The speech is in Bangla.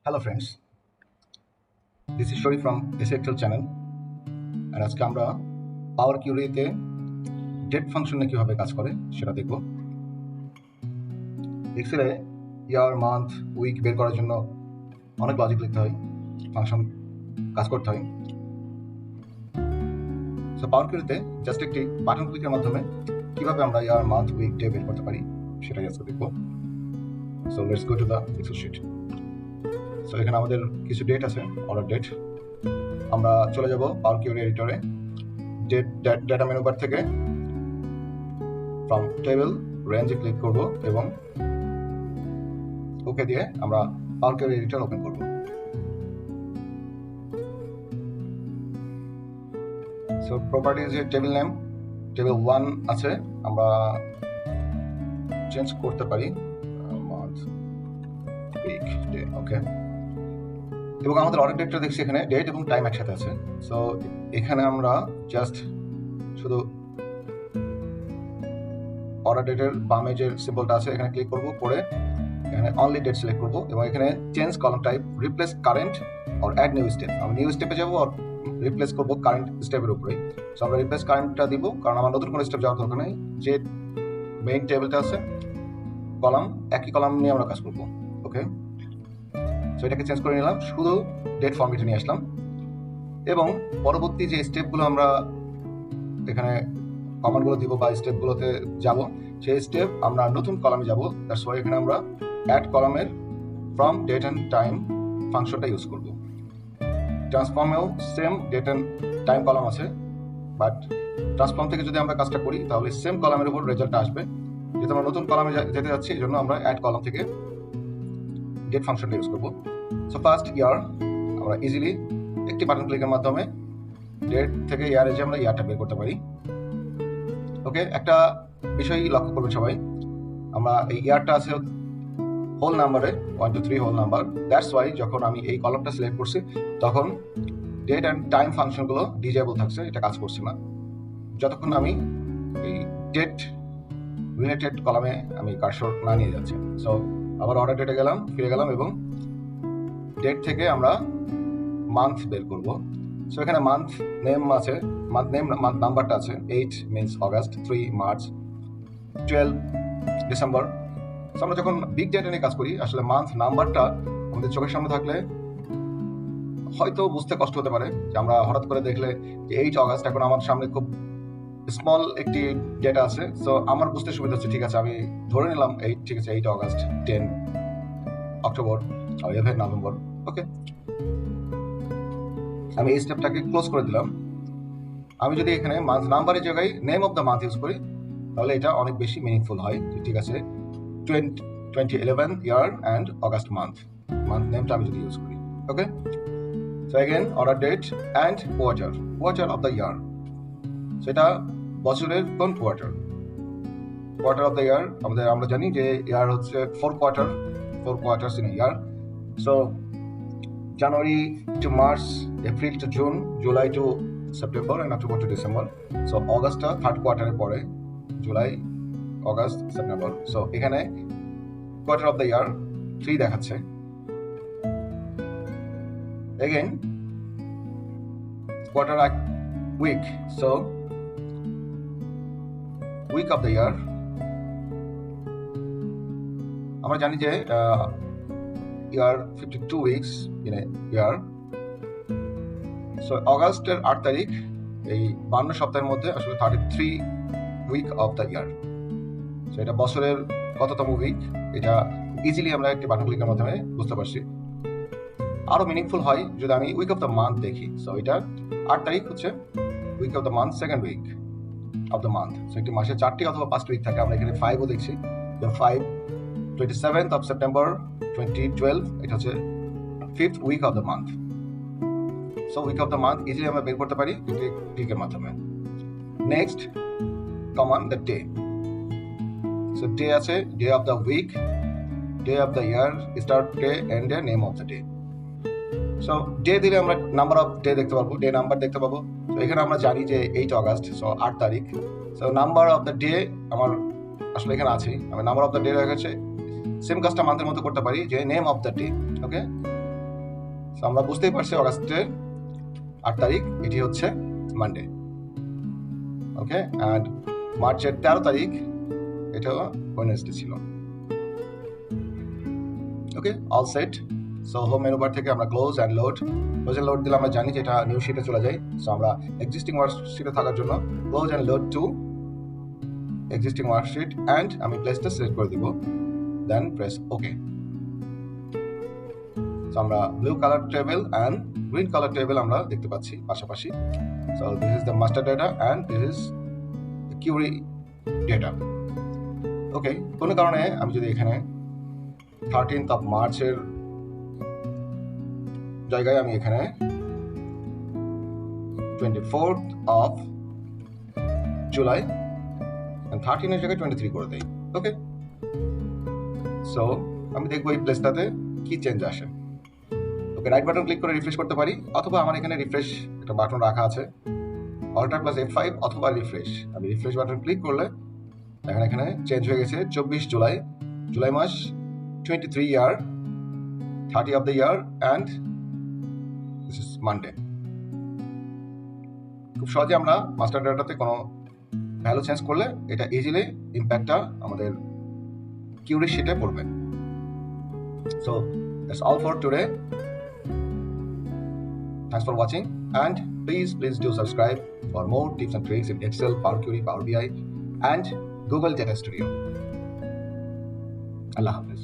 Hello friends, this is Shori from SXL channel and আজকে আমরা পাওয়ার কিউরিতে ডেট ফাংশনে কিভাবে কাজ করে সেটা দেখব। এক্সেলে ইয়ার, মান্থ, উইক বের করার জন্য অনেক লজিক লিখতে হয়, ফাংশন কাজ করতে হয়। সো পাওয়ার কিউরিতে জাস্ট একটি বাটন ক্লিকের মাধ্যমে কিভাবে আমরা ইয়ার, মান্থ, উইক, ডে বের করতে পারি সেটাই আজকে দেখব। So let's go to the excel sheet. So এখানে আমাদের কিছু ডেট আছে, অর্ডার ডেট। আমরা চলে যাব পাওয়ার কিউরি এডিটরে, ডেটা মেনু বার থেকে ফ্রম টেবিল রেঞ্জে ক্লিক করব এবং ওকে দিয়ে আমরা পাওয়ার কিউরি এডিটর ওপেন করব। সো প্রপার্টিজ এর টেবিল নেম, টেবিল 1 আছে, আমরা চেঞ্জ করতে পারি মান্থ, উইক, ডে। ওকে, এবং আমাদের অর্ডার ডেটটা দেখছি এখানে ডেট এবং টাইম একসাথে আছে। সো এখানে আমরা জাস্ট শুধু অর্ডার ডেটের বামে যে সিম্বলটা আছে এখানে ক্লিক করব, করে এখানে অনলি ডেট সিলেক্ট করব এবং এখানে change column type, replace current or add new step. আমি নিউ স্টেপে যাবো আর রিপ্লেস করব কারেন্ট স্টেপের উপরে। সো আমরা রিপ্লেস কারেন্টটা দিব কারণ আমার নতুন কোনো স্টেপ যাওয়ার দরকার নেই, যে মেইন টেবিলটা আছে কলাম, একই কলাম নিয়ে আমরা কাজ করব। ওকে, সো এটাকে চেঞ্জ করে নিলাম, শুধু ডেট ফর্মেটে নিয়ে আসলাম এবং পরবর্তী যে স্টেপগুলো আমরা এখানে কমান্ডগুলো দিব বা স্টেপগুলোতে যাব, সেই স্টেপ আমরা নতুন কলামে যাব। দ্যাটস ওয়াই এখানে আমরা অ্যাড কলামের ফ্রম ডেট অ্যান্ড টাইম ফাংশনটা ইউজ করব। ট্রান্সফর্মেও same date and time column আছে, বাট ট্রান্সফর্ম থেকে যদি আমরা কাজটা করি তাহলে সেম কলামের উপর রেজাল্টটা আসবে। যেহেতু আমরা নতুন কলামে যেতে যাচ্ছি এই জন্য আমরা অ্যাড কলাম থেকে ডেট ফাংশনটা ইউজ করব। সো ফার্স্ট ইয়ার, আমরা ইজিলি একটি বাটন ক্লিকের মাধ্যমে ডেট থেকে ইয়ারে যে আমরা ইয়ারটা বের করতে পারি। ওকে, একটা বিষয় লক্ষ্য করবেন সবাই, আমরা এই ইয়ারটা আছে হোল নাম্বারে 1 2 3 হোল নাম্বার। দ্যাটস ওয়াই যখন আমি এই কলামটা সিলেক্ট করছি তখন ডেট অ্যান্ড টাইম ফাংশনগুলো ডিজেবল থাকছে, এটা কাজ করছে না যতক্ষণ আমি এই ডেট রিলেটেড কলামে আমি কার্সর না নিয়ে যাচ্ছি। সো আবার অর্ডার ডেটে গেলাম, ফিরে গেলাম এবং ডেট থেকে আমরা মান্থ বের করব। সো এখানে মান্থ নেম আছে, মান্থ নেম, মান্থ নাম্বারটা আছে 8 means August, 3 March, 12 December. So আমরা যখন বিগ ডেটা নিয়ে কাজ করি আসলে মান্থ নাম্বারটা আমাদের চোখের সামনে থাকলে হয়তো বুঝতে কষ্ট হতে পারে, যে আমরা হঠাৎ করে দেখলে যে 8 অগাস্ট এখন আমার সামনে খুব স্মল একটি ডেটা আছে। সো আমার বুঝতে সুবিধা হচ্ছে, ঠিক আছে আমি ধরে নিলাম 8, ঠিক আছে 8 অগাস্ট, 10 অক্টোবর, 11 নভেম্বর। ওকে, আমি এই স্টেপটাকে ক্লোজ করে দিলাম। আমি যদি এখানে মান্থ নাম্বারের জায়গায় name of the month use করি তাহলে এটা অনেক বেশি মিনিংফুল হয়। ঠিক আছে, 2011 year and August month, month নেমটা আমি যদি ইউজ করি। Okay, so again order date and quarter of the year. সেটা বছরের কোন কোয়ার্টার অফ দ্য ইয়ার। আমরা জানি যে ইয়ার হচ্ছে 4 quarters in year. So January to March, April to June, July to September and October to December. So August third কোয়ার্টারে পড়ে, জুলাই, অগাস্ট, সেপ্টেম্বর। সো এখানে কোয়ার্টার অফ দ্য ইয়ার 3 দেখাচ্ছে। Again quarter week, so week of the year. আমরা জানি যে year 52 weeks in a year. So অগাস্টের 8 তারিখ, এই 52 সপ্তাহের মধ্যে আসলে 33 week of the year. So এটা বছরের কততম উইক, এটা ইজিলি আমরা একটি বাটন ক্লিকের মাধ্যমে বুঝতে পারছি। আরো মিনিংফুল হয় যদি আমি উইক অফ দ্য মান্থ দেখি। সো এটা 8 তারিখ হচ্ছে week of the month, second week of the month. So একটি মাসে 4টি অথবা 5টি উইক থাকে, আমরা এখানে 5ও দেখছি। 27th of September 2012, এটা হচ্ছে 5th week of the month. So week of the month easily আমরা বের করতে পারি একটি ক্লিকের মাধ্যমে। Next comes the day. So day আছে, day of the week, day of the year, start day, end day, name of the day. So day দিলে আমরা নাম্বার অফ ডে দেখতে পাবো, ডে নাম্বার দেখতে পাবো। তো এখানে আমরা জানি যে 8 অগাস্ট, সো 8 তারিখ। So number of the day আমার আসলে এখানে আছে, আমি নাম্বার অফ দ্য ডে রেখেছে। সেম কাজটা মান্থের মতো করতে পারি, যে name of the day. Okay, so আমরা বুঝতেই পারছি অগাস্টের 8 তারিখ এটি হচ্ছে মানডে। ওকে, অ্যান্ড মার্চের 13 তারিখ এটা ওয়েডনেসডে ছিল। Okay, all set. So home menu bar থেকে আমরা ক্লোজ অ্যান্ড লোড দিলে আমরা জানি যে এটা নিউ শিটে চলে যায়। সো আমরা এক্সিস্টিং ওয়ার্কশিটে থাকার জন্য close and load to existing worksheet and আমি প্লেসটা সিলেক্ট করে দিব, দেন প্রেস ওকে। সো আমরা blue colour table and green colour table আমরা দেখতে পাচ্ছি পাশাপাশি। So this is the master data and this is the query data. Okay, কোনো কারণে আমি যদি এখানে 13th of মার্চের জায়গায় আমি এখানে 24th of জুলাই 13 এর জায়গায় 23 করে দেই। ওকে, সো আমি দেখবো এই প্লেসটাতে কি চেঞ্জ আসে। ওকে, রাইট বাটন ক্লিক করে রিফ্রেশ করতে পারি, অথবা আমার এখানে রিফ্রেশ একটা বাটন রাখা আছে, অল্টার প্লাস F5 অথবা রিফ্রেশ। আমি রিফ্রেশ বাটন ক্লিক করলে দেখেন এখানে চেঞ্জ হয়ে গেছে 24 জুলাই মাস 23 ইয়ার 30 of the year and this is Monday। খুব সহজে আমরা মাস্টার ডেটাতে কোনো ভ্যালু চেঞ্জ করলে এটা ইজিলি ইম্প্যাক্টটা আমাদের কিউরি শিটে পড়বে। So that's all for today. Thanks for watching and please do subscribe for more tips and tricks in Excel, Power Query, Power BI and Google Data Studio. Allah Hafiz.